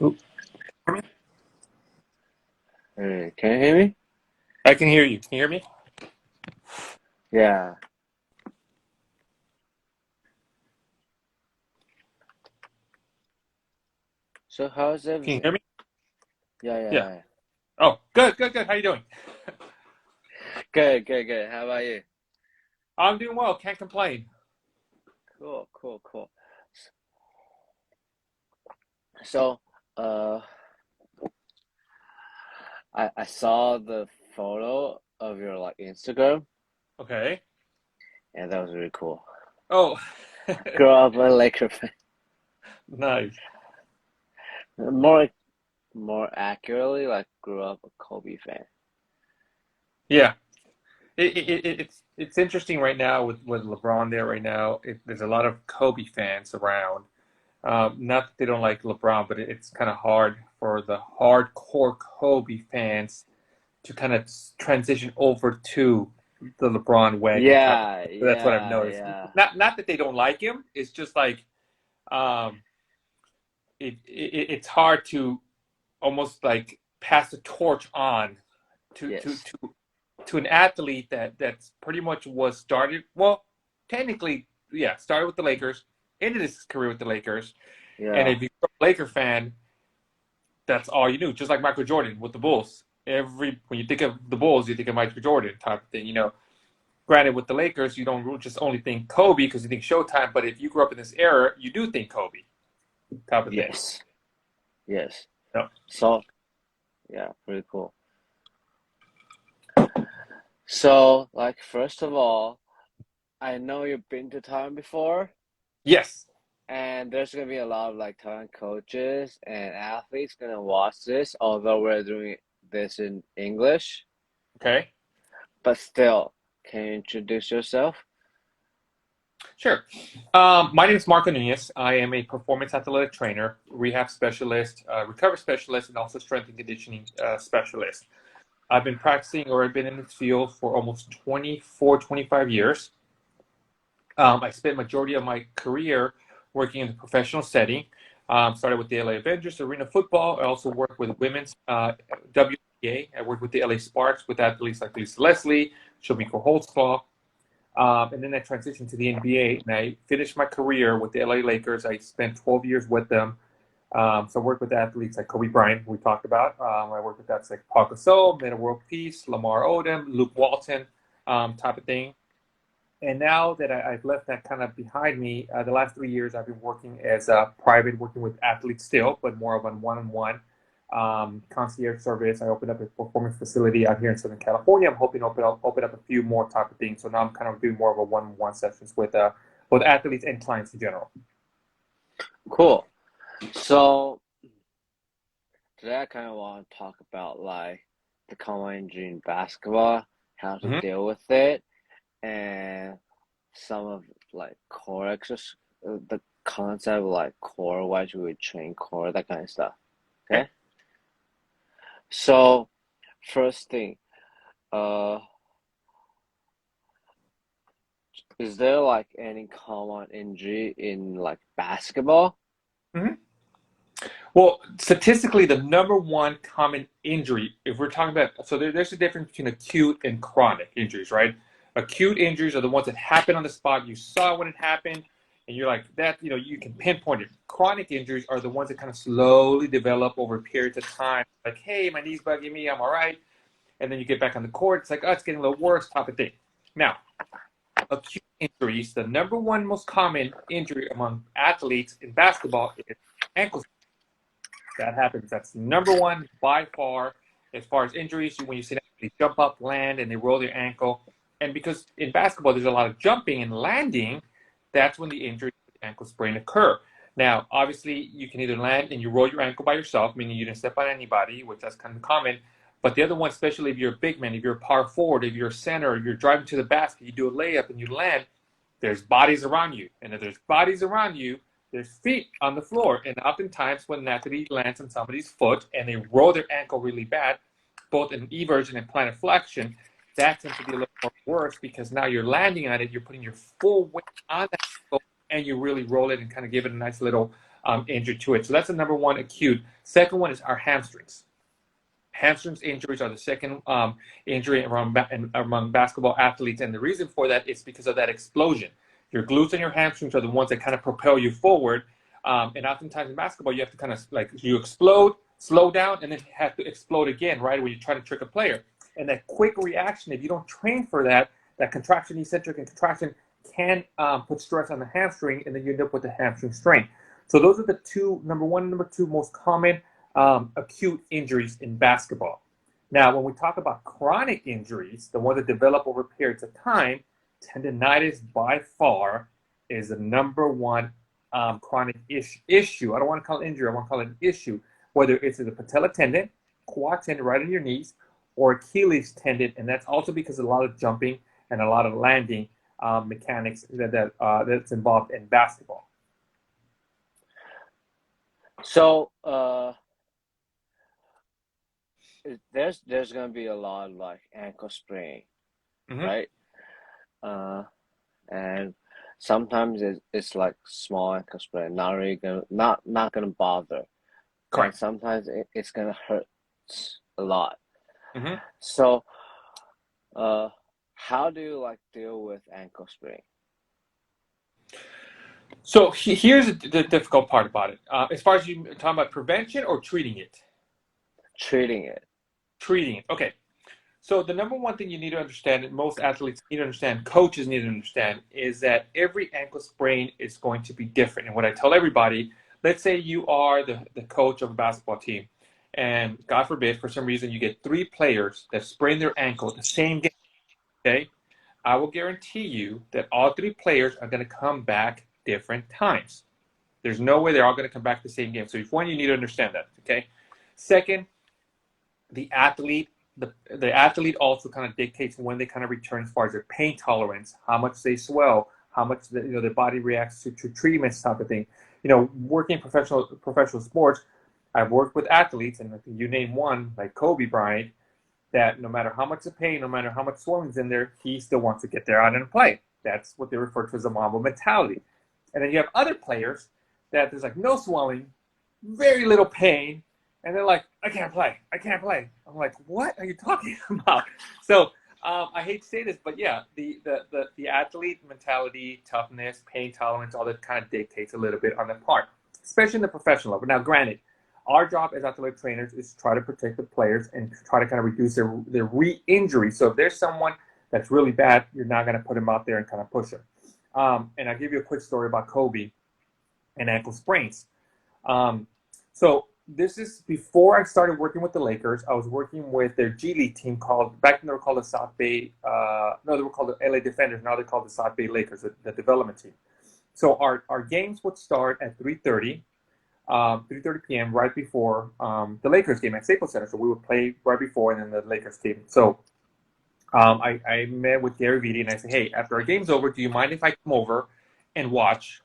Ooh. Hey, can you hear me? I can hear you. Can you hear me? Yeah. So how's Can you everything? hear me? Yeah, yeah, Yeah. yeah. Oh, good. How you doing? Good. How about you? I'm doing well. Can't complain. Cool. So, uh, I saw the photo of your like Instagram, Okay. and that was really cool. Oh, Grew up a Laker fan. nice. More, more accurately, like grew up a Kobe fan. Yeah. It's interesting right now with LeBron there right now. There's a lot of Kobe fans around. Not that they don't like LeBron, but it's kind of hard for the hardcore Kobe fans to kind of transition over to the LeBron wagon type of Yeah, thing. That's what I've yeah, noticed. yeah. Not that they don't like him. It's just like um, it's hard to almost like pass the torch on to to Yes. to to an athlete that's pretty much was started well technically yeah started with the Lakers, ended his career with the Lakers, and Yeah. if you're a Laker fan, that's all you knew. Just like Michael Jordan with the Bulls. When you think of the Bulls, you think of Michael Jordan type of thing. Granted, with the Lakers, you don't just only think Kobe because you think Showtime. But if you grew up in this era, you do think Kobe type of thing. Yes. Yes. No. So, yeah, pretty cool. So, like, first of all, I know you've been to Thailand before, Yes. and there's gonna be a lot of like Thailand coaches and athletes gonna watch this, although we're doing this in English. Okay. But still, can you introduce yourself? Sure. My name is Marco Nunez. I am a performance athletic trainer, rehab specialist, recovery specialist, and also strength and conditioning specialist. I've been practicing or I've been in this field for almost 24, 25 years. I spent majority of my career working in the professional setting. Started with the LA Avengers, Arena Football. I also worked with women's WNBA. I worked with the LA Sparks with athletes like Lisa Leslie, Shamiko Holtzclaw. And then I transitioned to the NBA, and I finished my career with the LA Lakers. I spent 12 years with them. So I worked with athletes like Kobe Bryant, who we talked about. I worked with athletes like Paul Gasol, Meta World Peace, Lamar Odom, Luke Walton, type of thing. And now that I've left that kind of behind me, the last 3 years I've been working as a private, working with athletes still, but more of a one-on-one concierge service. I opened up a performance facility out here in Southern California. I'm hoping to open up a few more type of things. So now I'm kind of doing more of a one-on-one sessions with both athletes and clients in general. Cool. So today I kind of want to talk about like the common injury in basketball, how to Mm-hmm. deal with it, and some of like core exercise, the concept of like core, why should we train core, that kind of stuff. Okay. Okay. So first thing, uh, is there like any common injury in like basketball? Mm-hmm. Well, statistically, the number one common injury, if we're talking about, so there's a difference between acute and chronic injuries, right? Acute injuries are the ones that happen on the spot. You saw when it happened, and you're like, that, you can pinpoint it. Chronic injuries are the ones that kind of slowly develop over periods of time. Like, hey, my knee's bugging me, I'm all right. And then you get back on the court, it's like, oh, it's getting a little worse, type of thing. Now, acute injuries, the number one most common injury among athletes in basketball is ankle. That happens. That's number one by far as far as injuries. When you see that, they jump up, land, and they roll their ankle. And because in basketball there's a lot of jumping and landing, that's when the injury, ankle sprain, occur. Now, obviously, you can either land and you roll your ankle by yourself, meaning you didn't step on anybody, which that's kind of common. But the other one, especially if you're a big man, if you're a power forward, if you're a center, if you're driving to the basket, you do a layup and you land, there's bodies around you. And if there's bodies around you, there's feet on the floor. And oftentimes when an athlete lands on somebody's foot and they roll their ankle really bad, both in eversion and plantar flexion, that tends to be a little more worse because now you're landing on it, you're putting your full weight on that ankle, and you really roll it and kind of give it a nice little injury to it. So that's the number one acute. Second one is our hamstrings. Hamstrings injuries are the second injury among basketball athletes, and the reason for that is because of that explosion. Your glutes and your hamstrings are the ones that kind of propel you forward, and oftentimes in basketball, you have to kind of you explode, slow down, and then have to explode again, right, when you try to trick a player. And that quick reaction, if you don't train for that contraction, eccentric and contraction can put stress on the hamstring, and then you end up with a hamstring strain. So those are the two, number one and number two most common acute injuries in basketball. Now, when we talk about chronic injuries, the ones that develop over periods of time, tendonitis by far is the number one chronic issue. I don't want to call it injury. I want to call it an issue, whether it's the patella tendon, quad tendon right in your knees, or Achilles tendon, and that's also because of a lot of jumping and a lot of landing mechanics that's involved in basketball. So there's gonna be a lot of like ankle sprain, right? And sometimes it's like small ankle sprain, not gonna bother. Correct. And sometimes it's gonna hurt a lot. Mm-hmm. So how do you like deal with ankle sprain? So here's the difficult part about it. As far as you talking about prevention or treating it? Treating it. Treating it. Okay. So the number one thing you need to understand, and most athletes need to understand, coaches need to understand, is that every ankle sprain is going to be different. And what I tell everybody, let's say you are the coach of a basketball team, and God forbid, for some reason, you get 3 players that sprain their ankle the same game, okay? I will guarantee you that all 3 players are going to come back different times. There's no way they're all going to come back the same game. So one, you need to understand that, okay? Second, the athlete also kind of dictates when they kind of return as far as their pain tolerance, how much they swell, how much their body reacts to treatments, type of thing. Working in professional sports, I've worked with athletes, and you name one, like Kobe Bryant, that no matter how much the pain, no matter how much swelling's in there, he still wants to get there out and play. That's what they refer to as a Mamba mentality. And then you have other players that there's like no swelling, very little pain, and they're like, I can't play. I'm like, what are you talking about? So I hate to say this, but yeah, the athlete mentality, toughness, pain tolerance, all that kind of dictates a little bit on the part, especially in the professional level. Now, granted, our job as athletic trainers is to try to protect the players and try to kind of reduce their re-injury. So if there's someone that's really bad, you're not going to put him out there and kind of push him. And I'll give you a quick story about Kobe and ankle sprains. So this is before I started working with the Lakers. I was working with their G League team back then they were called the South Bay, they were called the LA Defenders. Now they're called the South Bay Lakers, the development team. So our games would start at 3:30 p.m. right before the Lakers game at Staples Center. So we would play right before, and then the Lakers came. So I met with Gary Vitti, and I said, hey, after our game's over, do you mind if I come over and watch,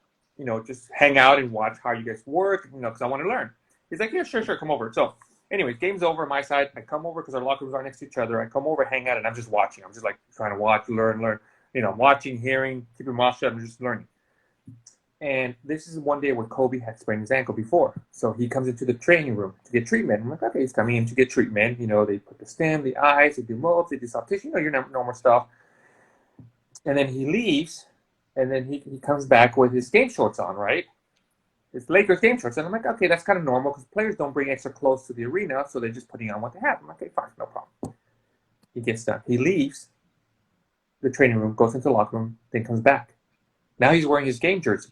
just hang out and watch how you guys work, because I want to learn. He's like, yeah, sure, come over. So anyways, game's over on my side. I come over because our locker rooms are next to each other. I come over, hang out, and I'm just watching. I'm just like trying to watch, learn, watching, hearing, keeping my mouth shut, and just learning. And this is one day where Kobe had sprained his ankle before. So he comes into the training room to get treatment. I'm like, okay, he's coming in to get treatment. They put the stem, the eyes, they do molds, they do soft tissue, your normal stuff. And then he leaves, and then he comes back with his game shorts on, right? His Lakers game shorts. And I'm like, okay, that's kind of normal because players don't bring extra clothes to the arena, so they're just putting on what they have. I'm like, okay, fine, no problem. He gets done. He leaves the training room, goes into the locker room, then comes back. Now he's wearing his game jersey.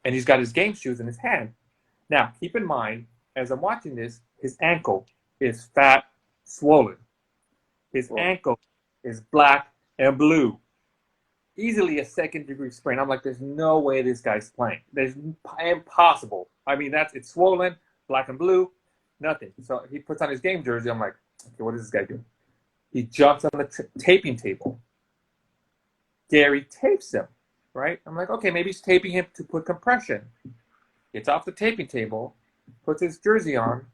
And he's got his game shoes in his hand. Now, keep in mind, as I'm watching this, his ankle is fat, swollen. His ankle is black and blue. Easily a second-degree sprain. I'm like, there's no way this guy's playing. There's impossible. I mean, it's swollen, black and blue, nothing. So he puts on his game jersey. I'm like, okay, what does this guy do? He jumps on the taping table. Gary tapes him. Right? I'm like, okay, maybe he's taping him to put compression. Gets off the taping table, puts his jersey on,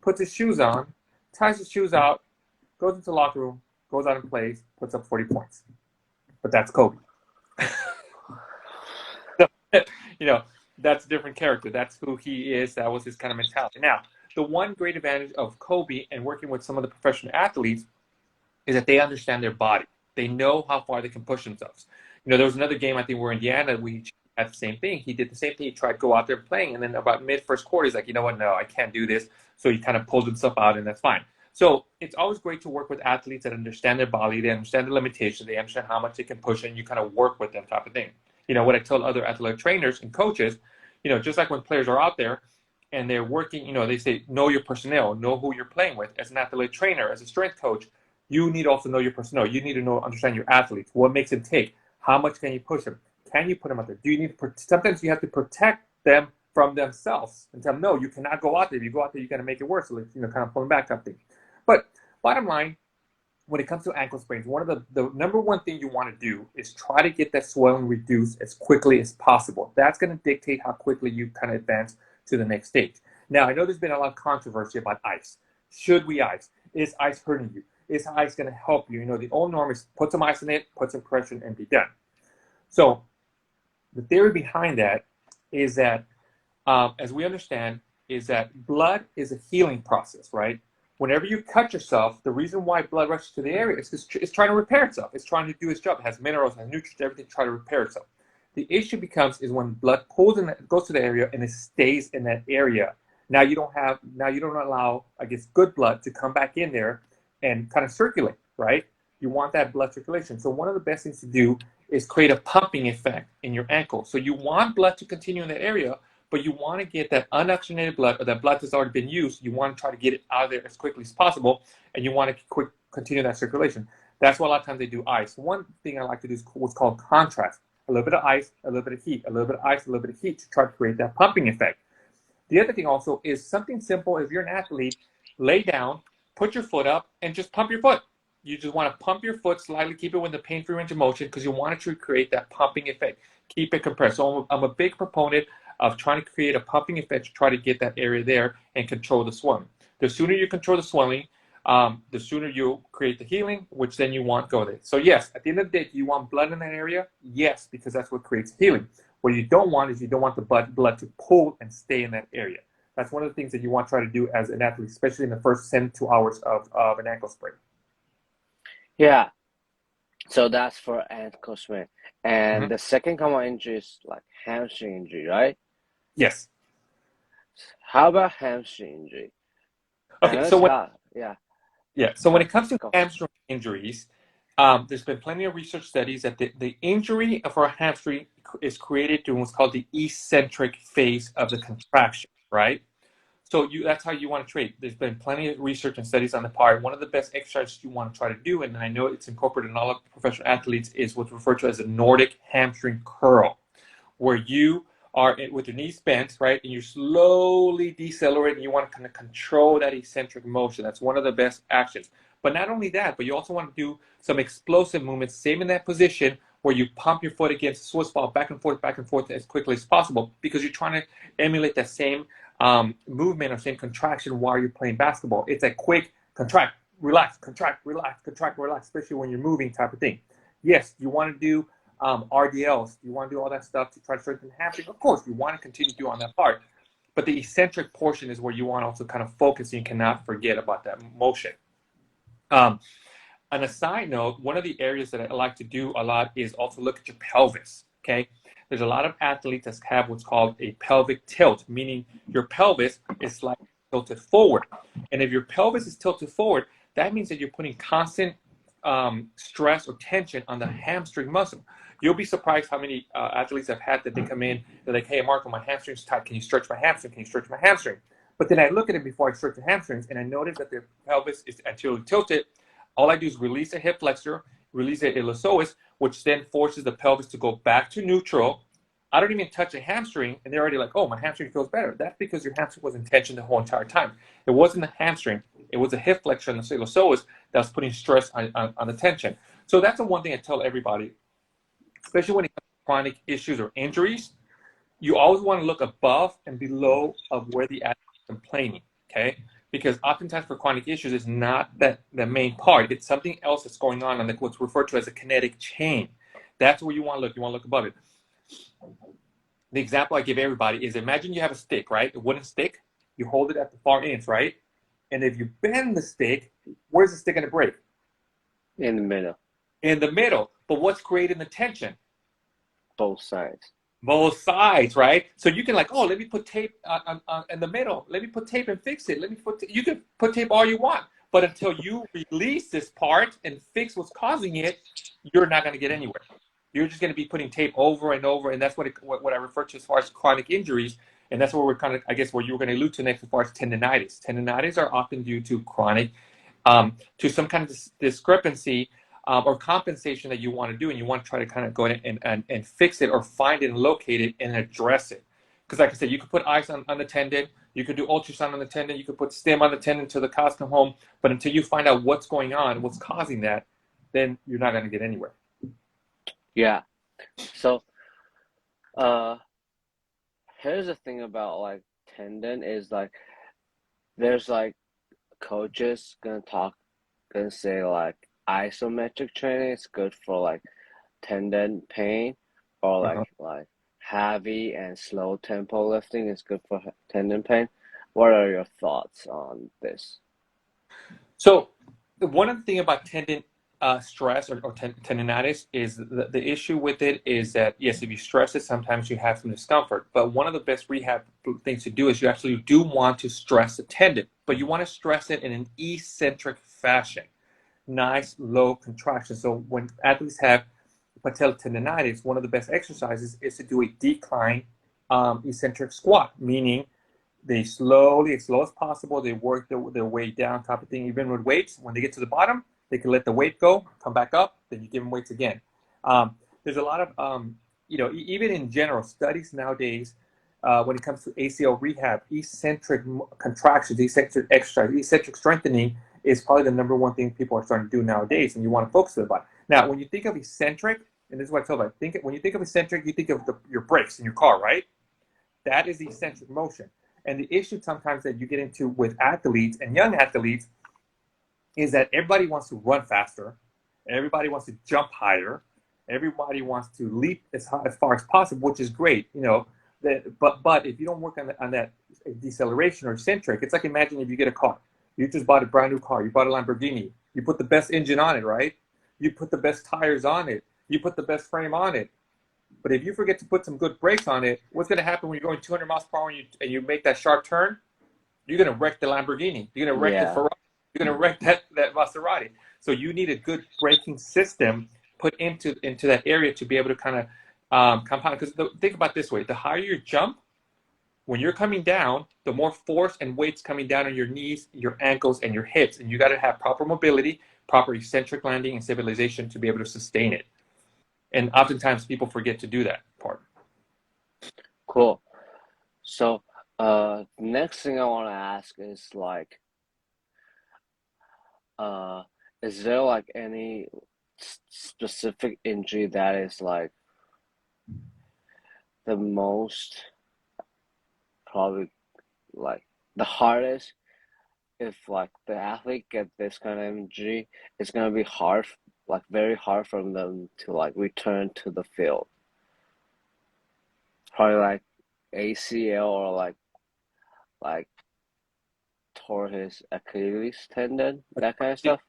puts his shoes on, ties his shoes out, goes into the locker room, goes out and plays, puts up 40 points. But that's Kobe. So, that's a different character. That's who he is. That was his kind of mentality. Now, the one great advantage of Kobe and working with some of the professional athletes is that they understand their body. They know how far they can push themselves. You know, there was another game, I think, where Indiana, we had the same thing. He did the same thing. He tried to go out there playing, and then about mid-first quarter, he's like, you know what, no, I can't do this. So he kind of pulled himself out, and that's fine. So it's always great to work with athletes that understand their body, they understand the limitations, they understand how much they can push, and you kind of work with them type of thing. You know, what I tell other athletic trainers and coaches, you know, just like when players are out there and they're working, you know, they say, know your personnel, know who you're playing with. As an athletic trainer, as a strength coach, you need to also know your personnel. You need to know, understand your athletes, what makes them tick, how much can you push them, can you put them out there? Do you need to, sometimes you have to protect them from themselves and tell them, no, you cannot go out there. If you go out there, you got to make it worse. So, you know, kind of pulling back type thing. But bottom line, when it comes to ankle sprains, one of the number one thing you want to do is try to get that swelling reduced as quickly as possible. That's going to dictate how quickly you kind of advance to the next stage. Now, I know there's been a lot of controversy about ice. Should we ice? Is ice hurting you? Is ice going to help you? You know, the old norm is put some ice in it, put some pressure, and be done. So the theory behind that is that, as we understand, is that blood is a healing process, right? Whenever you cut yourself, the reason why blood rushes to the area is because it's trying to repair itself. It's trying to do its job. It has minerals, has nutrients, everything to try to repair itself. The issue becomes is when blood pulls in, goes to the area and it stays in that area. Now you don't allow, I guess, good blood to come back in there and kind of circulate, right? You want that blood circulation. So one of the best things to do is create a pumping effect in your ankle. So you want blood to continue in that area, but you want to get that unoxygenated blood or that blood that's already been used, you want to try to get it out of there as quickly as possible, and you want to continue that circulation. That's why a lot of times they do ice. One thing I like to do is what's called contrast. A little bit of ice, a little bit of heat, a little bit of ice, a little bit of heat to try to create that pumping effect. The other thing also is something simple. If you're an athlete, lay down, put your foot up, and just pump your foot. You just want to pump your foot slightly, keep it within the pain-free range of motion because you want to create that pumping effect. Keep it compressed. So I'm a big proponent of trying to create a pumping effect to try to get that area there and control the swelling. The sooner you control the swelling, the sooner you create the healing, which then you want go there. So yes, at the end of the day, do you want blood in that area? Yes, because that's what creates healing. What you don't want is you don't want the blood to pull and stay in that area. That's one of the things that you want to try to do as an athlete, especially in the first 10 to 2 hours of an ankle sprain. Yeah. So that's for ankle sprain. And the second common injury is like hamstring injury, right? Yes. How about hamstring injury? Okay, so so when it comes to hamstring injuries, there's been plenty of research studies that the injury of our hamstring is created during what's called the eccentric phase of the contraction, right? So that's how you want to train. There's been plenty of research and studies on the part. One of the best exercises you want to try to do, and I know it's incorporated in all of professional athletes, is what's referred to as a Nordic hamstring curl, where you are with your knees bent, right, and you slowly decelerate, and you want to kind of control that eccentric motion. That's one of the best actions. But not only that, but you also want to do some explosive movements, same in that position, where you pump your foot against the Swiss ball back and forth as quickly as possible, because you're trying to emulate that same movement or same contraction while you're playing basketball. It's a quick contract, relax, contract, relax, contract, relax, especially when you're moving type of thing. Yes, you want to do RDLs. You want to do all that stuff to try to strengthen the hamstring. Of course, you want to continue to do on that part. But the eccentric portion is where you want to also kind of focus, and you cannot forget about that motion. On a side note, one of the areas that I like to do a lot is also look at your pelvis, okay? There's a lot of athletes that have what's called a pelvic tilt, meaning your pelvis is slightly tilted forward. And if your pelvis is tilted forward, that means that you're putting constant stress or tension on the hamstring muscle. You'll be surprised how many athletes I've had that they come in, they're like, hey, Marco, my hamstring's tight. Can you stretch my hamstring? Can you stretch my hamstring? But then I look at it before I stretch the hamstrings, and I notice that their pelvis is anteriorly tilted. All I do is release a hip flexor, release a iliopsoas, which then forces the pelvis to go back to neutral. I don't even touch a hamstring, and they're already like, oh, my hamstring feels better. That's because your hamstring was in tension the whole entire time. It wasn't the hamstring. It was the hip flexor and the iliopsoas that was putting stress on the tension. So that's the one thing I tell everybody, especially when it comes to chronic issues or injuries. You always want to look above and below of where the athlete is complaining, okay? Because oftentimes for chronic issues, it's not the main part. It's something else that's going on what's referred to as a kinetic chain. That's where you want to look. You want to look above it. the example I give everybody is imagine you have a stick, right? A wooden stick. You hold it at the far ends, right? And if you bend the stick, where's the stick going to break? In the middle. In the middle. But what's creating the tension? Both sides. Both sides, right? So you can like, oh, let me put tape in the middle. Let me put tape and fix it. You can put tape all you want. But until you release this part and fix what's causing it, you're not going to get anywhere. You're just going to be putting tape over and over. And that's what I refer to as far as chronic injuries. And that's what we're kind of, I guess, where you were going to allude to next as far as tendonitis. Tendonitis are often due to chronic, to some kind of discrepancy or compensation that you want to do, and you want to try to kind of go in and fix it or find it and locate it and address it. Because like I said, you could put ice on the tendon, you could do ultrasound on the tendon, you could put stim on the tendon until the cows come home, but until you find out what's going on, what's causing that, then you're not going to get anywhere. Yeah. So, here's the thing about like tendon is like, there's like coaches gonna say like isometric training is good for like tendon pain, or like heavy and slow tempo lifting is good for tendon pain. What are your thoughts on this? So one of the things about tendon stress or tendonitis is the issue with it is that, yes, if you stress it, sometimes you have some discomfort. But one of the best rehab things to do is you actually do want to stress the tendon, but you want to stress it in an eccentric fashion. Nice, low contraction. So when athletes have patellar tendonitis, one of the best exercises is to do a decline eccentric squat, meaning they slowly, as slow as possible, they work their way down type of thing. Even with weights, when they get to the bottom, they can let the weight go, come back up, then you give them weights again. There's a lot of, even in general, studies nowadays, when it comes to ACL rehab, eccentric contractions, eccentric exercise, eccentric strengthening is probably the number one thing people are starting to do nowadays, and you want to focus on it. Now, when you think of eccentric, and this is what I tell you, when you think of eccentric, you think of your brakes in your car, right? That is the eccentric motion. And the issue sometimes that you get into with athletes and young athletes is that everybody wants to run faster, everybody wants to jump higher, everybody wants to leap as far as possible, which is great, but if you don't work on that deceleration or eccentric, it's like imagine if you get a car. You just bought a brand new car. You bought a Lamborghini. You put the best engine on it, right? You put the best tires on it. You put the best frame on it. But if you forget to put some good brakes on it, what's going to happen when you're going 200 miles per hour and you make that sharp turn? You're going to wreck the Lamborghini. You're going to wreck the Ferrari. You're going to wreck that Maserati. So you need a good braking system put into that area to be able to kind of compound. Because think about it this way. The higher your jump, when you're coming down, the more force and weight's coming down on your knees, your ankles, and your hips. And you got to have proper mobility, proper eccentric landing and stabilization to be able to sustain it. And oftentimes people forget to do that part. Cool. So next thing I want to ask is like, is there like any specific injury that is like the most probably like the hardest? If like the athlete get this kind of injury, it's gonna be hard, like very hard for them to like return to the field. Probably like ACL or like tore his Achilles tendon, that kind of stuff.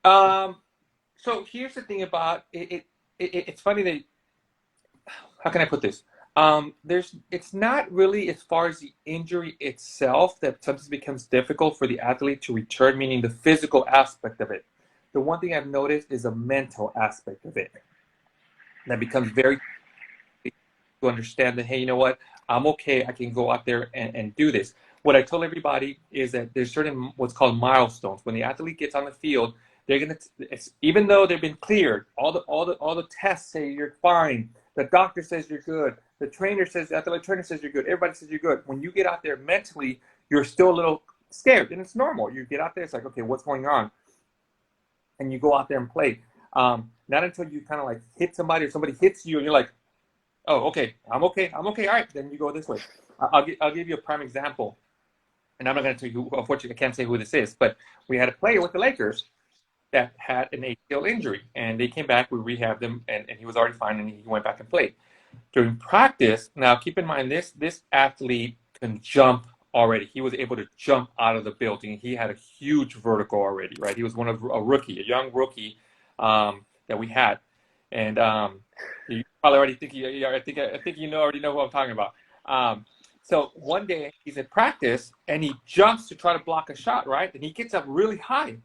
So here's the thing about it. It's funny that, how can I put this? It's not really as far as the injury itself that sometimes becomes difficult for the athlete to return, meaning the physical aspect of it. The one thing I've noticed is a mental aspect of it that becomes very to understand that, hey, you know what? I'm okay. I can go out there and do this. What I tell everybody is that there's certain what's called milestones. When the athlete gets on the field, they're gonna, even though they've been cleared, all the tests say you're fine. The doctor says you're good. The trainer says, the athletic trainer says you're good. Everybody says you're good. When you get out there mentally, you're still a little scared, and it's normal. You get out there, it's like, okay, what's going on? And you go out there and play. Not until you kind of like hit somebody or somebody hits you, and you're like, oh, okay, I'm okay. All right, then you go this way. I'll give you a prime example, and I'm not going to tell you who. Unfortunately, I can't say who this is, but we had a player with the Lakers that had an ACL injury, and they came back. We rehabbed him, and he was already fine, and he went back and played. during practice. Now, keep in mind, this athlete can jump already. He was able to jump out of the building. He had a huge vertical already, right? He was a young rookie that we had. And you probably already think I think you already know who I'm talking about. So one day he's in practice and he jumps to try to block a shot, right? And he gets up really high.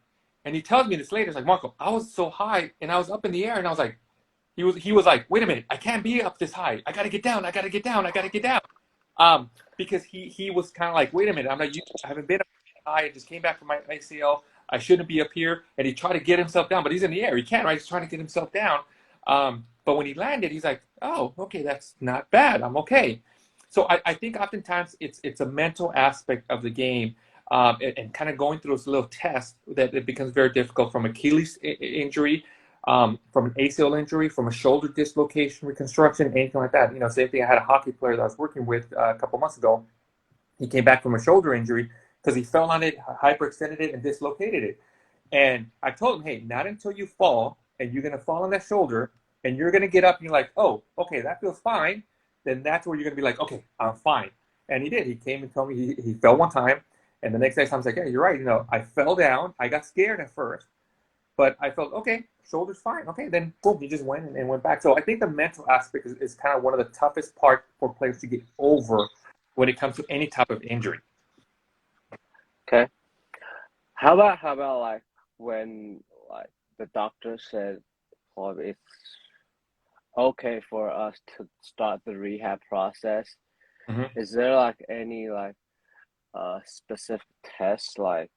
And he tells me this later. It's like, Marco, I was so high and I was up in the air and I was like, he was like, wait a minute, I can't be up this high. I gotta get down. Because he was kind of like, wait a minute, I haven't been up high. I just came back from my ACL. I shouldn't be up here. And he tried to get himself down, but he's in the air. He can't, right? He's trying to get himself down. But when he landed, he's like, oh, okay, that's not bad. I'm okay. So I think oftentimes it's a mental aspect of the game, and kind of going through those little tests that it becomes very difficult, from Achilles injury, from an ACL injury, from a shoulder dislocation, reconstruction, anything like that. Same thing. I had a hockey player that I was working with a couple months ago. He came back from a shoulder injury because he fell on it, hyperextended it, and dislocated it. And I told him, hey, not until you fall, and you're going to fall on that shoulder, and you're going to get up, and you're like, oh, okay, that feels fine. Then that's where you're going to be like, okay, I'm fine. And he did. He came and told me he fell one time. And the next day I was like, yeah, you're right. I fell down. I got scared at first. But I felt, okay, shoulder's fine. Okay, then boom, he just went and went back. So I think the mental aspect is kind of one of the toughest parts for players to get over when it comes to any type of injury. Okay. How about like when like the doctor said, well, it's okay for us to start the rehab process? Mm-hmm. Is there like any like specific tests like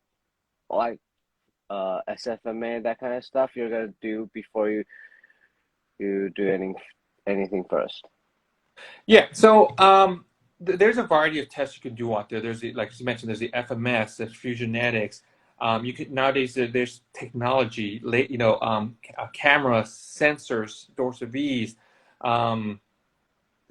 SFMA, that kind of stuff you're gonna do before you do anything first? Yeah. So there's a variety of tests you can do out there. There's like you mentioned, there's the FMS, there's Fusionetics. You can nowadays there's technology, cameras, sensors, dorsal V's.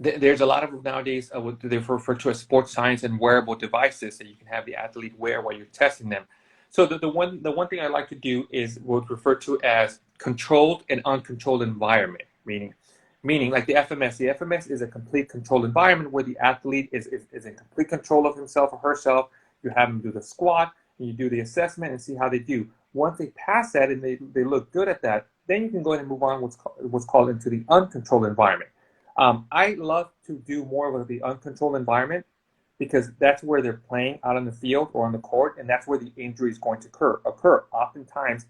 There's a lot of nowadays what they refer to as sports science and wearable devices that you can have the athlete wear while you're testing them. So the one thing I like to do is what's referred to as controlled and uncontrolled environment, meaning like the FMS. The FMS is a complete controlled environment where the athlete is in complete control of himself or herself. You have them do the squat, and you do the assessment and see how they do. Once they pass that and they look good at that, then you can go ahead and move on what's called into the uncontrolled environment. I love to do more of the uncontrolled environment because that's where they're playing out on the field or on the court, and that's where the injury is going to occur. Oftentimes,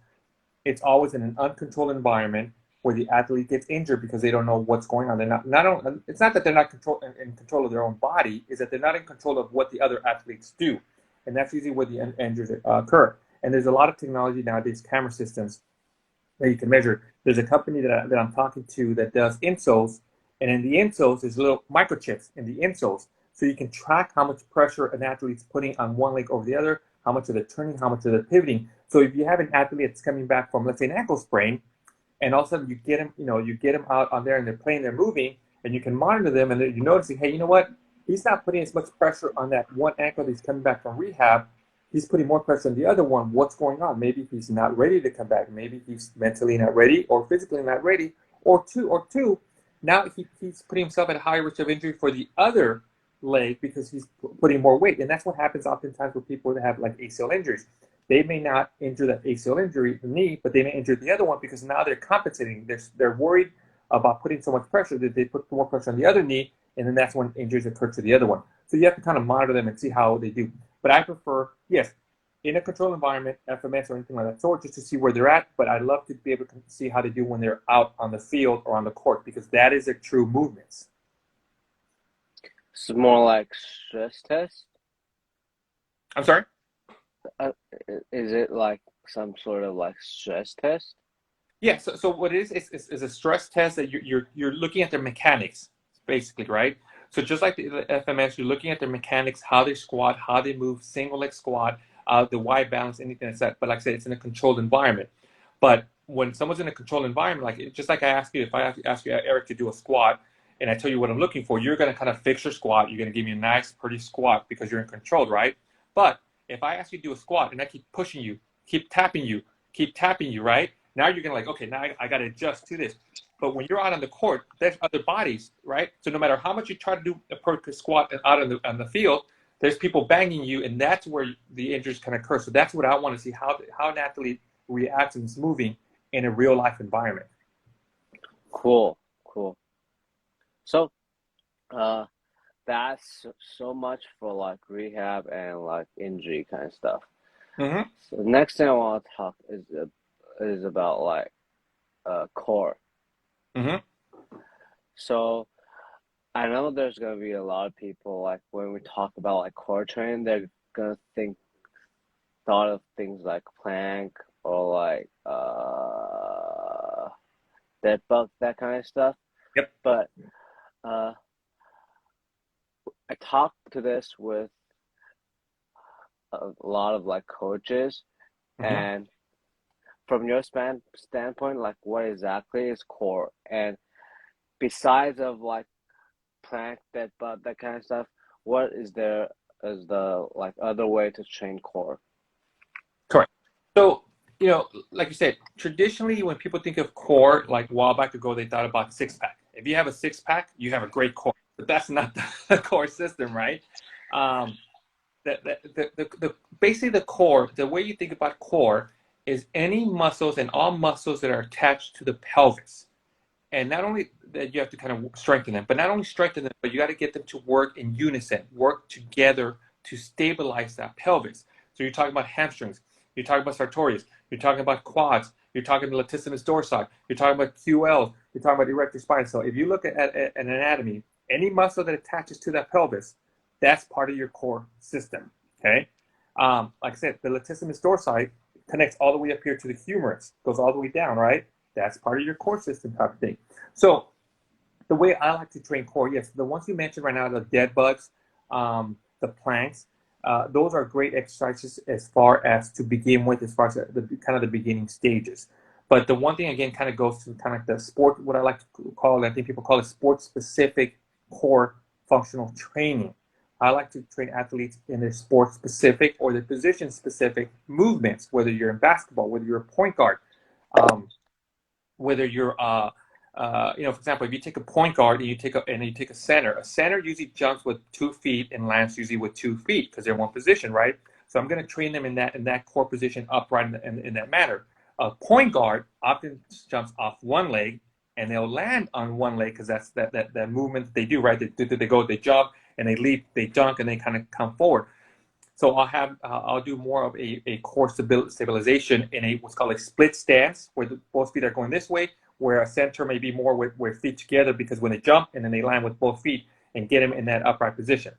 it's always in an uncontrolled environment where the athlete gets injured because they don't know what's going on. They're it's not that they're not in control of their own body, is that they're not in control of what the other athletes do, and that's usually where the injuries occur. And there's a lot of technology nowadays, camera systems that you can measure. There's a company that I'm talking to that does insoles. And in the insoles, there's little microchips in the insoles. So you can track how much pressure an athlete's putting on one leg over the other, how much are they turning, how much are they pivoting. So if you have an athlete that's coming back from, let's say, an ankle sprain, and all of a sudden you get him out on there and they're playing, they're moving, and you can monitor them, and you're noticing, hey, you know what? He's not putting as much pressure on that one ankle that he's coming back from rehab. He's putting more pressure on the other one. What's going on? Maybe he's not ready to come back. Maybe he's mentally not ready or physically not ready, or two. Now he's putting himself at a higher risk of injury for the other leg because he's putting more weight. And that's what happens oftentimes with people that have like ACL injuries. They may not injure that ACL injury, the knee, but they may injure the other one because now they're compensating. They're worried about putting so much pressure that they put more pressure on the other knee, and then that's when injuries occur to the other one. So you have to kind of monitor them and see how they do. But I prefer, yes, in a controlled environment, FMS or anything like that sort, just to see where they're at. But I'd love to be able to see how they do when they're out on the field or on the court, because that is their true movements. It's more like stress test? I'm sorry? Is it like some sort of like stress test? Yeah, so what it is a stress test that you're looking at their mechanics, basically, right? So just like the FMS, you're looking at their mechanics, how they squat, how they move, single leg squat, the wide balance, anything like that. But like I said, it's in a controlled environment. But when someone's in a controlled environment, like just like I ask you, if I ask you, Eric, to do a squat, and I tell you what I'm looking for, you're going to kind of fix your squat. You're going to give me a nice, pretty squat because you're in control, right? But if I ask you to do a squat and I keep pushing you, keep tapping you, right? Now you're going to like, okay, now I got to adjust to this. But when you're out on the court, there's other bodies, right? So no matter how much you try to do a perfect squat out on the field, there's people banging you, and that's where the injuries can occur. So that's what I want to see, how an athlete reacts and is moving in a real life environment. Cool. So, that's so much for like rehab and like injury kind of stuff. Mm-hmm. So the next thing I want to talk is about like core. Mm-hmm. So I know there's gonna be a lot of people like when we talk about like core training, they're gonna thought of things like plank or like dead bug, that kind of stuff. Yep. But I talked to this with a lot of like coaches, Mm-hmm. and from your standpoint, like what exactly is core? And besides of like plank, dead bug, that kind of stuff, what is there as the like other way to train core? Correct. So, like you said, traditionally when people think of core, like a while back ago, they thought about six-pack. If you have a six-pack, you have a great core. But that's not the core system, right? Basically the core, the way you think about core is any muscles and all muscles that are attached to the pelvis. And not only that you have to kind of strengthen them, but not only strengthen them, but you got to get them to work in unison, work together to stabilize that pelvis. So you're talking about hamstrings, you're talking about sartorius, you're talking about quads, you're talking about latissimus dorsi, you're talking about QLs, you're talking about erector spine. So if you look at an anatomy, any muscle that attaches to that pelvis, that's part of your core system, okay? Like I said, the latissimus dorsi connects all the way up here to the humerus, goes all the way down, right? That's part of your core system type of thing. So the way I like to train core, yes, the ones you mentioned right now, the dead bugs, the planks, those are great exercises as far as to begin with, as far as the beginning stages. But the one thing, again, kind of goes to kind of the sport, what I like to call, I think people call it sport-specific core functional training. I like to train athletes in their sport-specific or their position-specific movements, whether you're in basketball, whether you're a point guard, whether you're, for example, if you take a point guard and you take a center usually jumps with 2 feet and lands usually with 2 feet because they're in one position, right? So I'm going to train them in that core position upright in that manner. A point guard often jumps off one leg and they'll land on one leg because that's that movement that they do, right? They jump and they leap, they dunk, and they kind of come forward. So I'll do more of a core stabilization in what's called a split stance, where both feet are going this way, where a center may be more with feet together, because when they jump and then they land with both feet and get them in that upright position.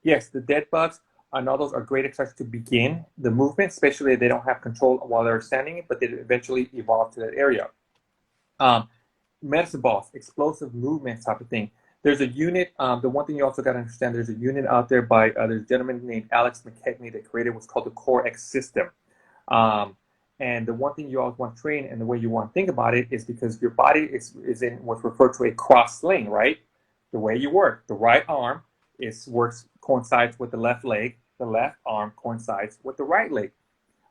Yes, the dead bugs and all those are great exercises to begin the movement, especially if they don't have control while they're standing, but they eventually evolve to that area. Medicine balls, explosive movement type of thing. There's a unit, the one thing you also got to understand, there's a unit out there by there's a gentleman named Alex McKechnie that created what's called the Core X system. And the one thing you always want to train, and the way you want to think about it, is because your body is in what's referred to a cross sling, right? The way you work, the right arm coincides with the left leg, the left arm coincides with the right leg.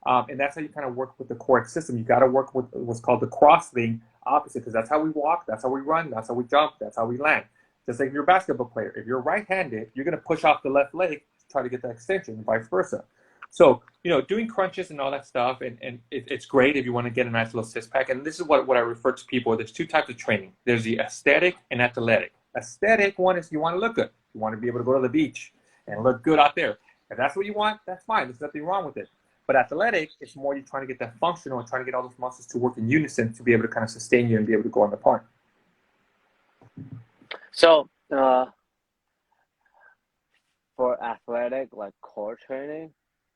And that's how you kind of work with the Core X system. You got to work with what's called the cross sling opposite, because that's how we walk, that's how we run, that's how we jump, that's how we land. Just like if you're a basketball player, if you're right-handed, you're going to push off the left leg to try to get that extension, and vice versa. So, doing crunches and all that stuff, and it's great if you want to get a nice little six-pack. And this is what I refer to people. There's 2 types of training. There's the aesthetic and athletic. Aesthetic one is you want to look good. You want to be able to go to the beach and look good out there. If that's what you want, that's fine. There's nothing wrong with it. But athletic, it's more you're trying to get that functional and trying to get all those muscles to work in unison to be able to kind of sustain you and be able to go on the point. So, for athletic, like core training,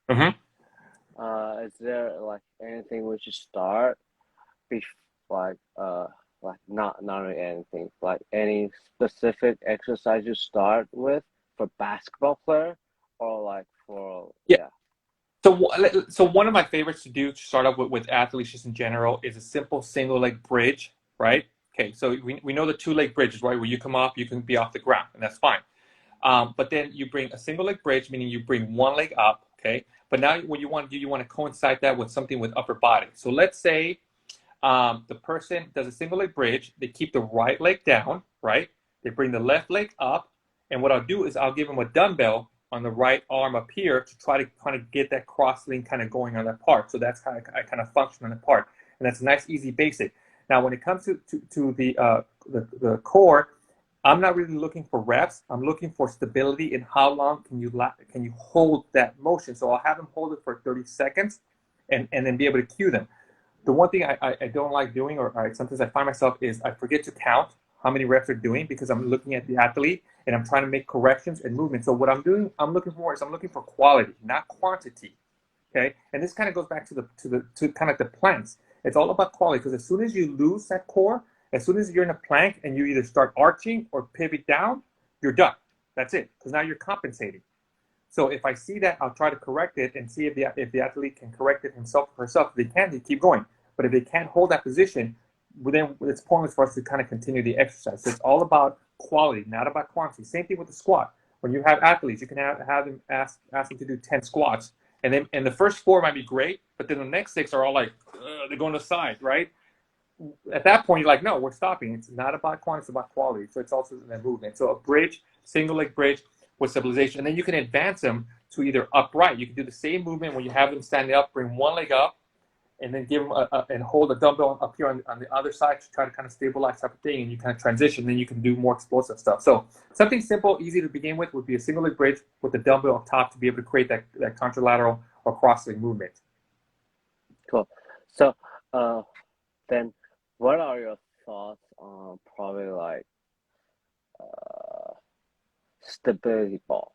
is there like anything we should start not really anything, like any specific exercise you start with for basketball player, or like for So one of my favorites to do to start off with athletes just in general is a simple single leg bridge, right? Okay, so we know the 2-leg bridges, right? Where you come off, you can be off the ground, and that's fine. But then you bring a single leg bridge, meaning you bring one leg up, okay? But now what you want to do, you want to coincide that with something with upper body. So let's say The person does a single leg bridge. They keep the right leg down, right? They bring the left leg up. And what I'll do is I'll give them a dumbbell on the right arm up here to try to kind of get that cross link kind of going on that part. So that's kind of I kind of function on the part. And that's a nice, easy basic. Now, when it comes to the core, I'm not really looking for reps. I'm looking for stability in how long can you hold that motion. So I'll have them hold it for 30 seconds and then be able to cue them. The one thing I don't like doing, or sometimes I find myself, is I forget to count how many reps they're doing because I'm looking at the athlete and I'm trying to make corrections and movements. So what I'm looking for quality, not quantity. Okay, and this kind of goes back to kind of the planks. It's all about quality, because as soon as you lose that core, as soon as you're in a plank and you either start arching or pivot down, you're done. That's it, because now you're compensating. So if I see that, I'll try to correct it and see if the athlete can correct it himself or herself. If they can, they keep going. But if they can't hold that position, then it's pointless for us to kind of continue the exercise. So it's all about quality, not about quantity. Same thing with the squat. When you have athletes, you can have them ask them to do 10 squats. And the first 4 might be great, but then the next 6 are all like, they're going to the side, right? At that point, you're like, no, we're stopping. It's not about quantity, it's about quality. So it's also that movement. So a bridge, single leg bridge with stabilization. And then you can advance them to either upright. You can do the same movement when you have them standing up, bring one leg up, and then give them and hold a dumbbell up here on the other side to try to kind of stabilize type of thing, and you kind of transition. Then you can do more explosive stuff. So something simple, easy to begin with would be a single leg bridge with the dumbbell up top to be able to create that contralateral or cross leg movement. Cool. So then what are your thoughts on probably like stability ball?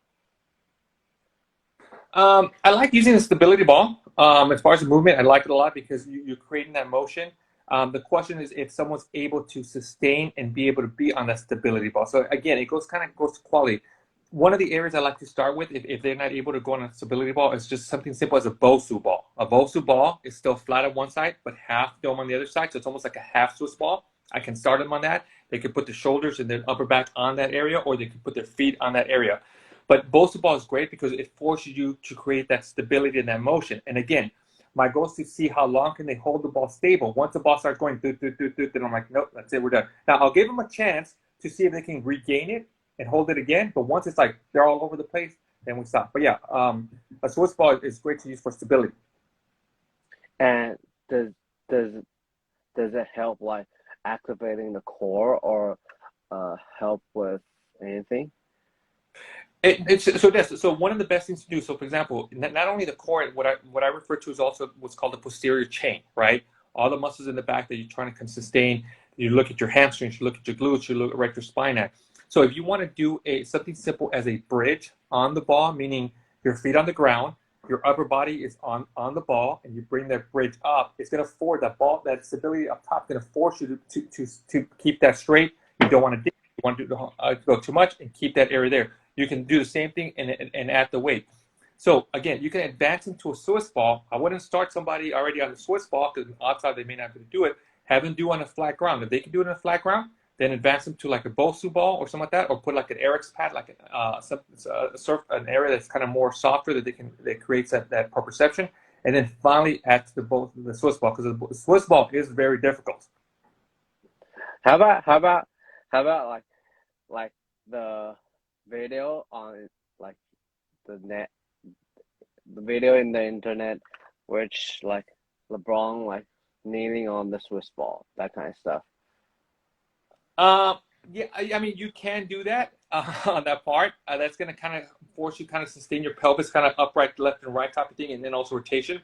I like using the stability ball. As far as the movement, I like it a lot because you're creating that motion. The question is if someone's able to sustain and be able to be on that stability ball. So again, it goes to quality. One of the areas I like to start with, if they're not able to go on a stability ball, is just something simple as a Bosu ball. A Bosu ball is still flat on one side, but half dome on the other side. So it's almost like a half Swiss ball. I can start them on that. They can put the shoulders and their upper back on that area, or they can put their feet on that area. But Bosu ball is great because it forces you to create that stability and that motion. And again, my goal is to see how long can they hold the ball stable. Once the ball starts going, then I'm like, nope, that's it, we're done. Now, I'll give them a chance to see if they can regain it and hold it again. But once it's like they're all over the place, then we stop. But yeah, a Swiss ball is great to use for stability. And does it help like activating the core or help with anything? So one of the best things to do. So for example, not only the core, what I refer to is also what's called the posterior chain, right? All the muscles in the back that you're trying to sustain. You look at your hamstrings, you look at your glutes, you look at your spine at. So if you want to do something simple as a bridge on the ball, meaning your feet on the ground, your upper body is on the ball, and you bring that bridge up, it's going to force that stability up top, going to force you to keep that straight. You don't want to dip, you want to go too much, and keep that area there. You can do the same thing and add the weight. So again, you can advance into a Swiss ball. I wouldn't start somebody already on the Swiss ball because outside they may not be able to do it. Have them do on a flat ground. If they can do it on a flat ground, then advance them to like a Bosu ball or something like that, or put like an Eric's pad, like an area that's kind of more softer that creates that proprioception, and then finally add to the Swiss ball, because the Swiss ball is very difficult. How about like the video on like the video in the internet, which like LeBron like kneeling on the Swiss ball, that kind of stuff? Yeah, I mean, you can do that on that part. That's going to kind of force you kind of sustain your pelvis kind of upright, left and right type of thing, and then also rotation.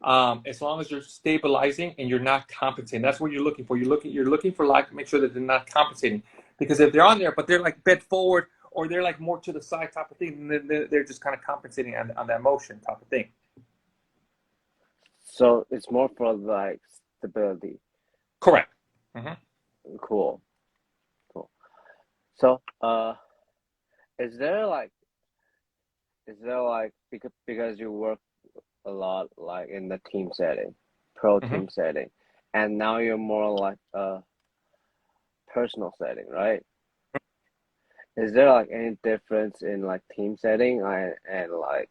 As long as you're stabilizing and you're not compensating, that's what you're looking for. You're looking for like make sure that they're not compensating, because if they're on there but they're like bent forward or they're like more to the side type of thing, then they're just kind of compensating on that motion type of thing. So it's more for like stability. Correct. Mm-hmm. Cool. So, is there like because you work a lot like in the team setting, pro team setting, and now you're more like a personal setting, right? Is there like any difference in like team setting and like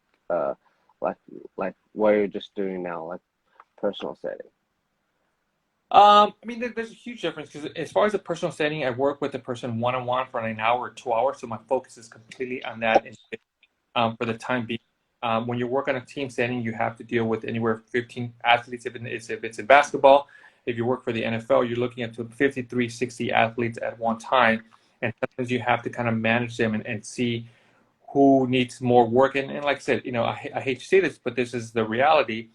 what you're just doing now, like personal setting? I mean, there's a huge difference because as far as a personal setting, I work with the person one-on-one for an hour or 2 hours, so my focus is completely on that for the time being. When you work on a team setting, you have to deal with anywhere 15 athletes if it's in basketball. If you work for the NFL, you're looking at 53, 60 athletes at one time, and sometimes you have to kind of manage them and see who needs more work. And like I said, I hate to say this, but this is the reality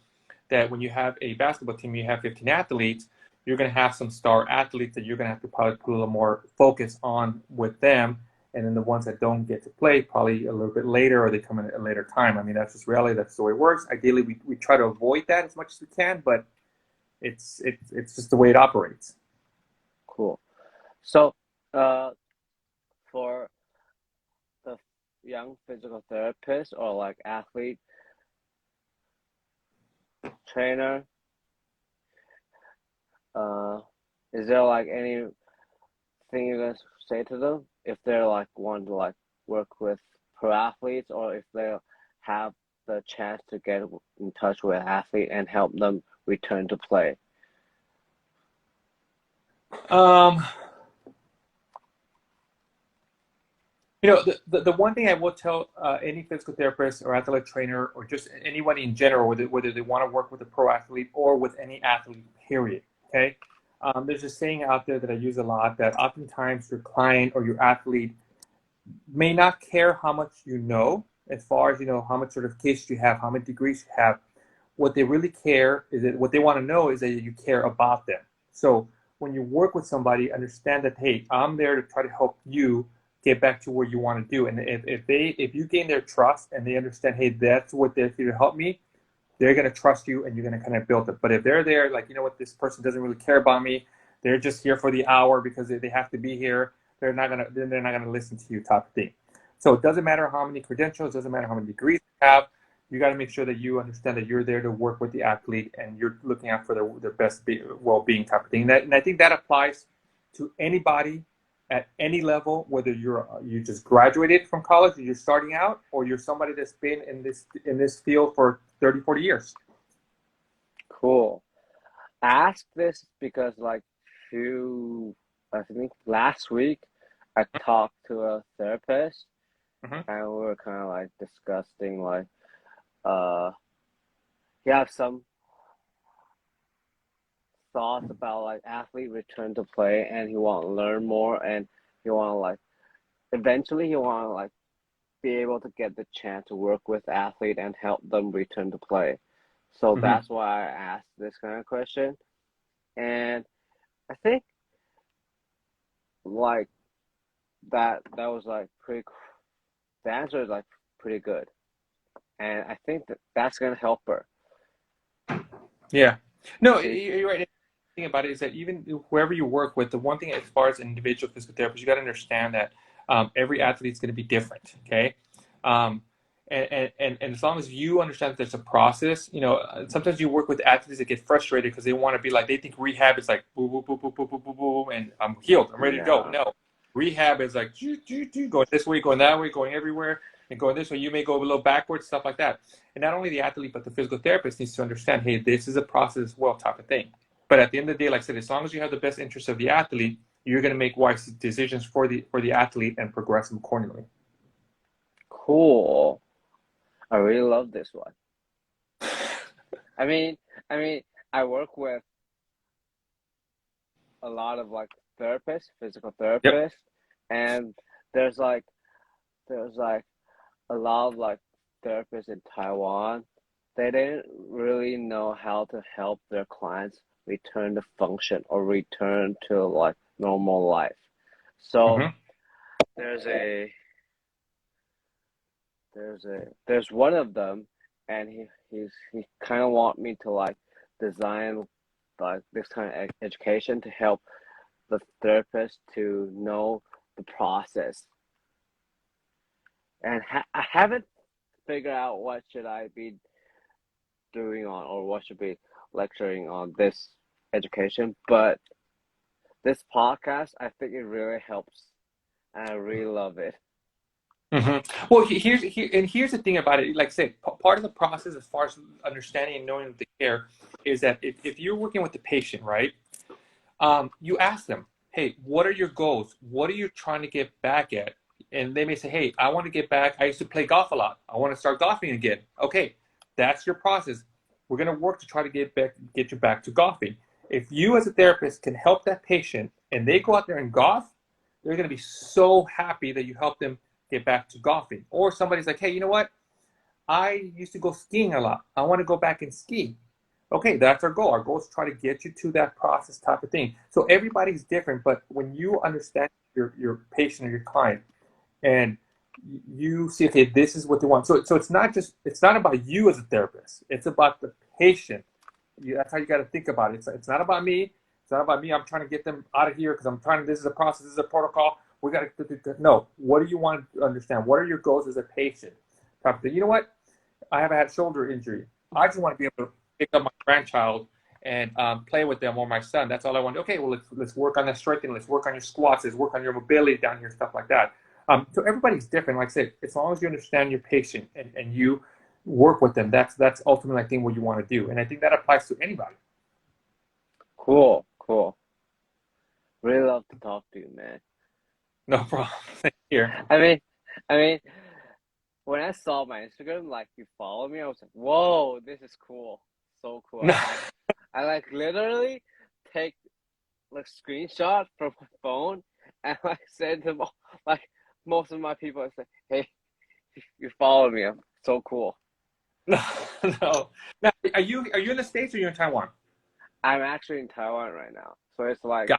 that when you have a basketball team, you have 15 athletes, you're going to have some star athletes that you're going to have to probably put a little more focus on with them. And then the ones that don't get to play probably a little bit later or they come in at a later time. I mean, that's just reality. That's the way it works. Ideally, we try to avoid that as much as we can, but it's just the way it operates. Cool. So for the young physical therapist or like athlete trainer, is there like anything you're gonna say to them if they're like want to like work with pro athletes, or if they have the chance to get in touch with an athlete and help them return to play? The one thing I will tell any physical therapist or athletic trainer or just anybody in general, whether they want to work with a pro athlete or with any athlete, period, okay? There's a saying out there that I use a lot that oftentimes your client or your athlete may not care how much you know, as far as, how much certification you have, how many degrees you have. What they really care is that what they want to know is that you care about them. So when you work with somebody, understand that, hey, I'm there to try to help you get back to where you want to do. And if you gain their trust and they understand, hey, that's what they're here to help me, they're going to trust you and you're going to kind of build it. But if they're there, like, this person doesn't really care about me, they're just here for the hour because they have to be here, they're not going to listen to you, type of thing. So it doesn't matter how many credentials, doesn't matter how many degrees you have, you got to make sure that you understand that you're there to work with the athlete and you're looking out for their best well-being, type of thing. And I think that applies to anybody at any level, whether you just graduated from college, or you're starting out, or you're somebody that's been in this field for 30, 40 years. Cool. I asked this because I think last week I talked to a therapist, and we were kind of like discussing he have some thoughts about like athlete return to play, and he want to learn more, and he want to eventually he want to be able to get the chance to work with athlete and help them return to play. So that's why I asked this kind of question, and I think that was pretty. The answer is pretty good, and I think that's gonna help her. Yeah. No, you're right. The thing about it is that even whoever you work with, the one thing as far as an individual physical therapist, you got to understand that every athlete is going to be different. Okay. And as long as you understand that there's a process, sometimes you work with athletes that get frustrated because they want to be they think rehab is like boom, boom, boom, boom, boom, boom, boom, boom, and I'm healed, I'm ready to go. No, rehab is like going this way, going that way, going everywhere, and going this way. You may go a little backwards, stuff like that. And not only the athlete, but the physical therapist needs to understand, hey, this is a process as well, type of thing. But at the end of the day, like I said, as long as you have the best interest of the athlete, you're going to make wise decisions for the athlete and progress them accordingly. Cool. I really love this one. I mean, I work with a lot of therapists, physical therapists, and there's a lot of therapists in Taiwan. They didn't really know how to help their clients return to function or return to normal life. So there's one of them, and he kind of want me to design this kind of education to help the therapist to know the process. And I haven't figured out what should I be doing on, or what should be lecturing on this education, but this podcast, I think it really helps, and I really love it. Well, here's the thing about it. Like I said, part of the process as far as understanding and knowing the care is that if you're working with the patient, right, you ask them, hey, what are your goals? What are you trying to get back at? And they may say, hey, I want to get back. I used to play golf a lot. I want to start golfing again. Okay, that's your process. We're going to work to try to get you back to golfing. If you as a therapist can help that patient and they go out there and golf, they're going to be so happy that you help them get back to golfing. Or somebody's like, hey, you know what? I used to go skiing a lot. I want to go back and ski. Okay, that's our goal. Our goal is to try to get you to that process type of thing. So everybody's different, but when you understand your patient or your client and you see, okay, this is what they want. So it's not about you as a therapist. It's about the patient. That's how you got to think about it. It's not about me. It's not about me. I'm trying to get them out of here because this is a process, this is a protocol. We got to, no, what do you want to understand? What are your goals as a patient? Type of thing. You know what? I haven't had shoulder injury. I just want to be able to pick up my grandchild and play with them or my son. That's all I want. Okay, well, let's work on that strengthening. Let's work on your squats. Let's work on your mobility down here, stuff like that. So everybody's different. Like I said, as long as you understand your patient and you work with them, that's ultimately, I think, what you want to do. And I think that applies to anybody. Cool. Really love to talk to you, man. No problem. Thank you. I mean, when I saw my Instagram, like you follow me, I was like, whoa, this is cool. So cool. I like literally take like screenshot from my phone and like send them like most of my people. I say, hey, you follow me. I'm so cool. No. Now, are you in the States or are you in Taiwan? I'm actually in Taiwan right now. So it's like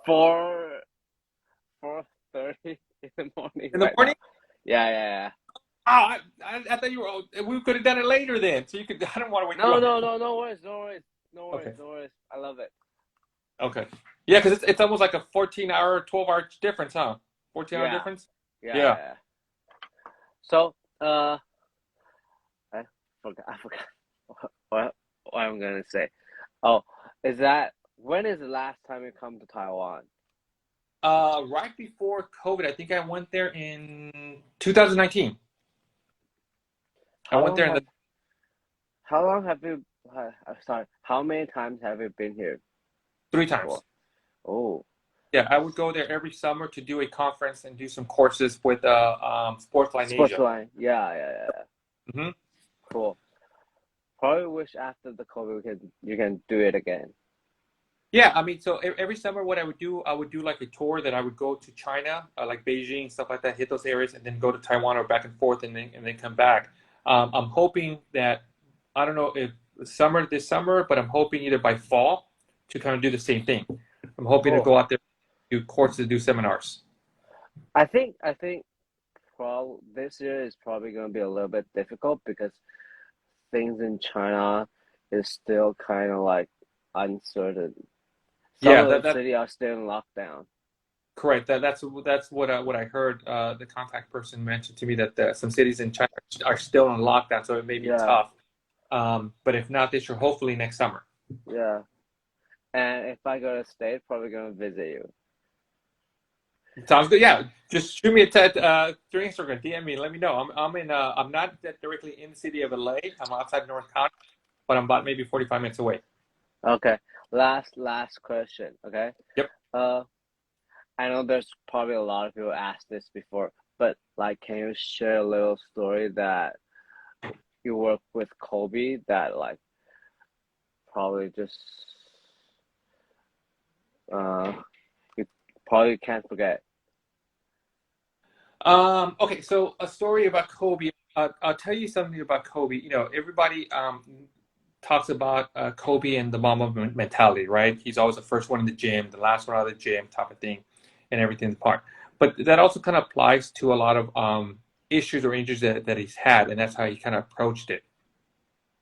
4:30 in the morning. In the morning? Now. Yeah. Oh, I thought you were. We could have done it later then, so you could. I don't want to wake you up. No worries. Okay. No worries. I love it. Okay. Yeah, because it's almost like a 14-hour, 12-hour difference, huh? 14-hour difference. Yeah. So I forgot what I'm gonna say. Oh, when is the last time you come to Taiwan? Right before COVID, I think I went there in 2019. How long have you? Sorry, how many times have you been here? 3 times. Oh. Yeah, I would go there every summer to do a conference and do some courses with Sportsline Asia. Sportsline, yeah. Mm-hmm. Cool. Probably wish after the COVID you can do it again. Yeah, I mean, so every summer what I would do like a tour that I would go to China, like Beijing, stuff like that, hit those areas, and then go to Taiwan or back and forth, and then come back. I'm hoping that, I don't know if this summer, but I'm hoping either by fall to kind of do the same thing. I'm hoping to go out there, do courses, do seminars. I think this year is probably going to be a little bit difficult because things in China is still kind of like uncertain. Some of the cities are still in lockdown. Correct. That's what I heard. The contact person mentioned to me that some cities in China are still in lockdown, so it may be tough. But if not this year, hopefully next summer. Yeah. And if I go to state, probably gonna visit you. Sounds good. Yeah, just shoot me a text through Instagram, DM me, let me know. I'm not directly in the city of LA. I'm outside North County, but I'm about maybe 45 minutes away. Okay. Last question. Okay. Yep. I know there's probably a lot of people asked this before, but like, can you share a little story that you work with Kobe that like probably just you probably can't forget? Okay, so a story about Kobe. I'll tell you something about Kobe. You know, everybody talks about Kobe and the Mamba mentality, right? He's always the first one in the gym, the last one out of the gym, type of thing, and everything apart. But that also kind of applies to a lot of issues or injuries that he's had, and that's how he kind of approached it.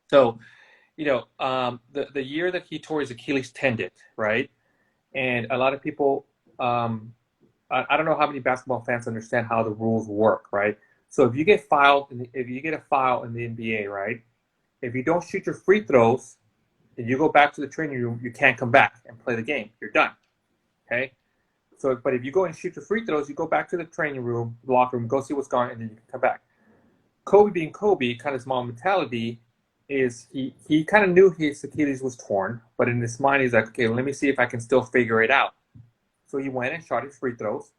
So, you know, the year that he tore his Achilles tendon, right? And a lot of people, I don't know how many basketball fans understand how the rules work, right? So if you get a foul in the NBA, right? If you don't shoot your free throws and you go back to the training room, you can't come back and play the game. You're done. Okay? So, but if you go and shoot your free throws, you go back to the training room, locker room, go see what's going on, and then you can come back. Kobe being Kobe, kind of small mentality, is he kind of knew his Achilles was torn, but in his mind he's like, okay, let me see if I can still figure it out. So he went and shot his free throws.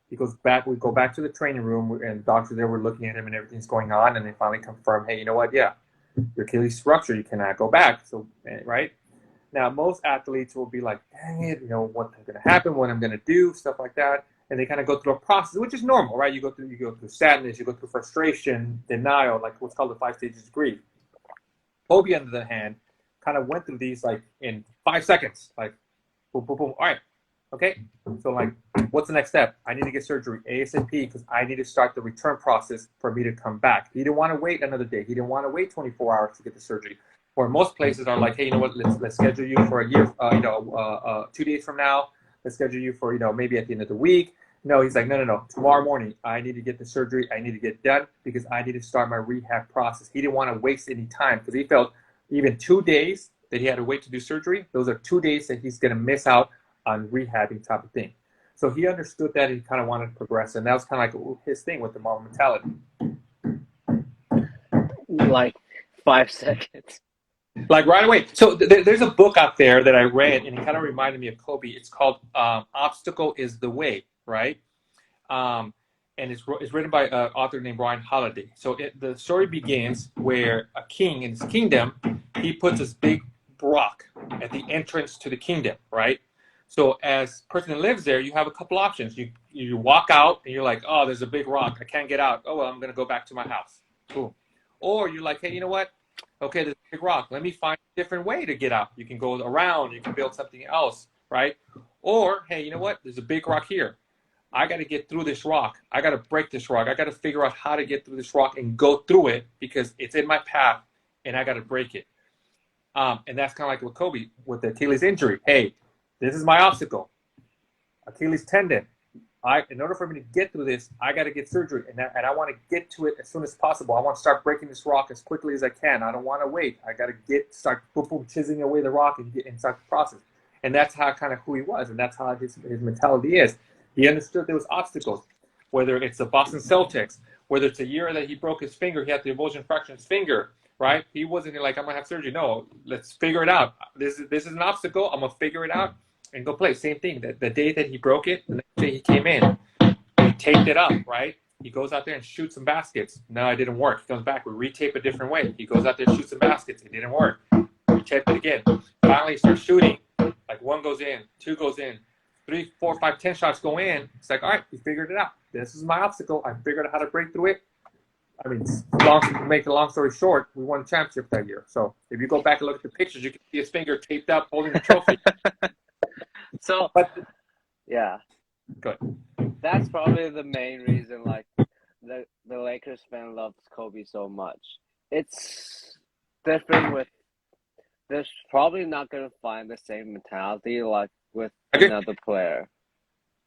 He goes back. We go back to the training room, and doctors there were looking at him, and everything's going on, and they finally confirm, hey, you know what? Yeah, your Achilles ruptured. You cannot go back. So right now, most athletes will be like, dang it, you know what's going to happen, what I'm going to do, stuff like that, and they kind of go through a process, which is normal, right? You go through sadness, you go through frustration, denial, like what's called the 5 stages of grief. Kobe, on the other hand, kind of went through these like in 5 seconds, like boom, boom, boom. All right, okay. So like, what's the next step? I need to get surgery ASAP because I need to start the return process for me to come back. He didn't want to wait another day. He didn't want to wait 24 hours to get the surgery. Or most places are like, hey, you know what? Let's schedule you for a year. 2 days from now. Let's schedule you for maybe at the end of the week. No, he's like, no. Tomorrow morning, I need to get the surgery. I need to get done because I need to start my rehab process. He didn't want to waste any time because he felt even 2 days that he had to wait to do surgery. Those are 2 days that he's going to miss out on rehabbing type of thing. So he understood that he kind of wanted to progress, and that was kind of like his thing with the Mamba mentality. Like 5 seconds. Like right away. So there's a book out there that I read, and it kind of reminded me of Kobe. It's called Obstacle is the Way, right? And it's written by an author named Ryan Holiday. So the story begins where a king in his kingdom, he puts this big rock at the entrance to the kingdom, right? So as person that lives there, you have a couple options. You walk out and you're like, oh, there's a big rock. I can't get out. Oh, well, I'm going to go back to my house. Cool. Or you're like, hey, you know what? Okay, there's a big rock. Let me find a different way to get out. You can go around. You can build something else, right? Or, hey, you know what? There's a big rock here. I got to get through this rock. I got to break this rock. I got to figure out how to get through this rock and go through it because it's in my path and I got to break it. And that's kind of like with Kobe with the Achilles injury. Hey, this is my obstacle. Achilles tendon. In order for me to get through this, I got to get surgery, and I want to get to it as soon as possible. I want to start breaking this rock as quickly as I can. I don't want to wait. I got to start chiseling away the rock and start the process. And that's how kind of who he was, and that's how his mentality is. He understood there was obstacles, whether it's the Boston Celtics, whether it's a year that he broke his finger, he had the avulsion fracture in his finger, right? He wasn't like, I'm going to have surgery. No, let's figure it out. This is an obstacle. I'm going to figure it out and go play. Same thing. The day that he broke it, the next day he came in, he taped it up, right? He goes out there and shoots some baskets. No, it didn't work. He comes back. We retape a different way. He goes out there and shoots some baskets. It didn't work. We tape it again. Finally, he starts shooting. Like 1 goes in, 2 goes in, 3, 4, 5, 10 shots go in. It's like, all right, he figured it out. This is my obstacle. I figured out how to break through it. I mean, to make a long story short, we won the championship that year. So if you go back and look at the pictures, you can see his finger taped up holding the trophy. So, yeah. Good. That's probably the main reason, like, the Lakers fan loves Kobe so much. It's different with, they're probably not going to find the same mentality, like, with another player.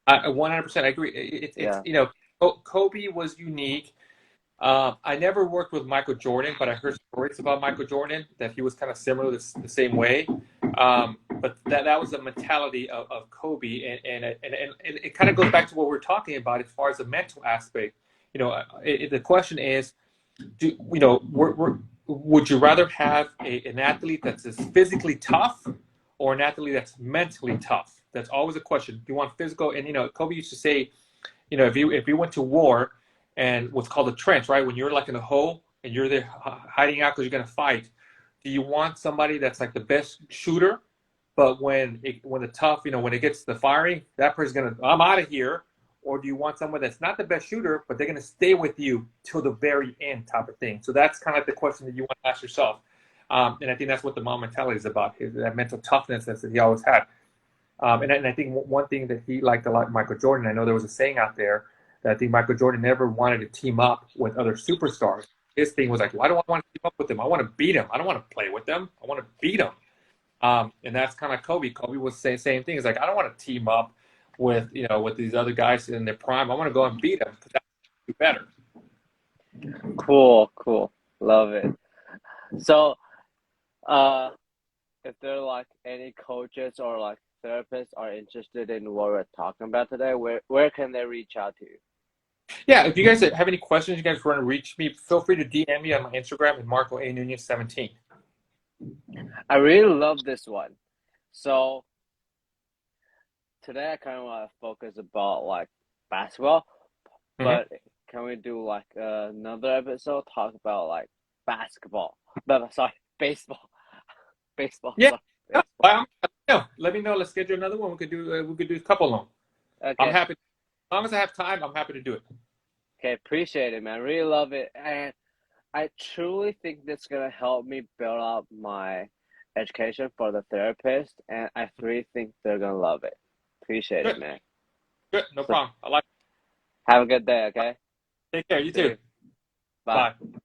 I 100% agree. It's Kobe was unique. I never worked with Michael Jordan, but I heard stories about Michael Jordan that he was kind of similar the same way. But that was the mentality of Kobe, and it kind of goes back to what we're talking about as far as the mental aspect. The question is, would you rather have an athlete that's physically tough or an athlete that's mentally tough? That's always a question. Do you want physical? And Kobe used to say, if you went to war and what's called a trench, right? When you're like in a hole and you're there hiding out because you're going to fight, do you want somebody that's like the best shooter, but when the tough, when it gets to the firing, that person's going to, I'm out of here? Or do you want someone that's not the best shooter, but they're going to stay with you till the very end type of thing? So that's kind of like the question that you want to ask yourself. And I think that's what the Mamba mentality is about, is that mental toughness that he always had. And I think one thing that he liked a lot, Michael Jordan, I know there was a saying out there that I think Michael Jordan never wanted to team up with other superstars. His thing was like, why do I want to team up with them? I want to beat them. I don't want to play with them. I want to beat them. And that's kind of Kobe. Kobe was saying the same thing. It's like, I don't want to team up with these other guys in their prime. I want to go and beat them because that's better. Cool. Love it. So, if there are like any coaches or like therapists are interested in what we're talking about today, where can they reach out to you? Yeah, if you guys have any questions, you guys want to reach me, feel free to DM me on my Instagram at Marco A. Nunez 17. I really love this one. So today I kind of want to focus about like basketball, but can we do like another episode talk about like basketball? No, sorry, baseball. Baseball. Yeah. Sorry, No, baseball. let me know. Let's schedule another one. We could do a couple of them. Okay. I'm happy. As long as I have time, I'm happy to do it. Okay, appreciate it, man. Really love it, and I truly think that's gonna help me build up my education for the therapist, and I really think they're gonna love it. Appreciate Good. it, man. Good. No So, problem. I like it. have a good day, okay? Take care. You See too. you. Bye. Bye.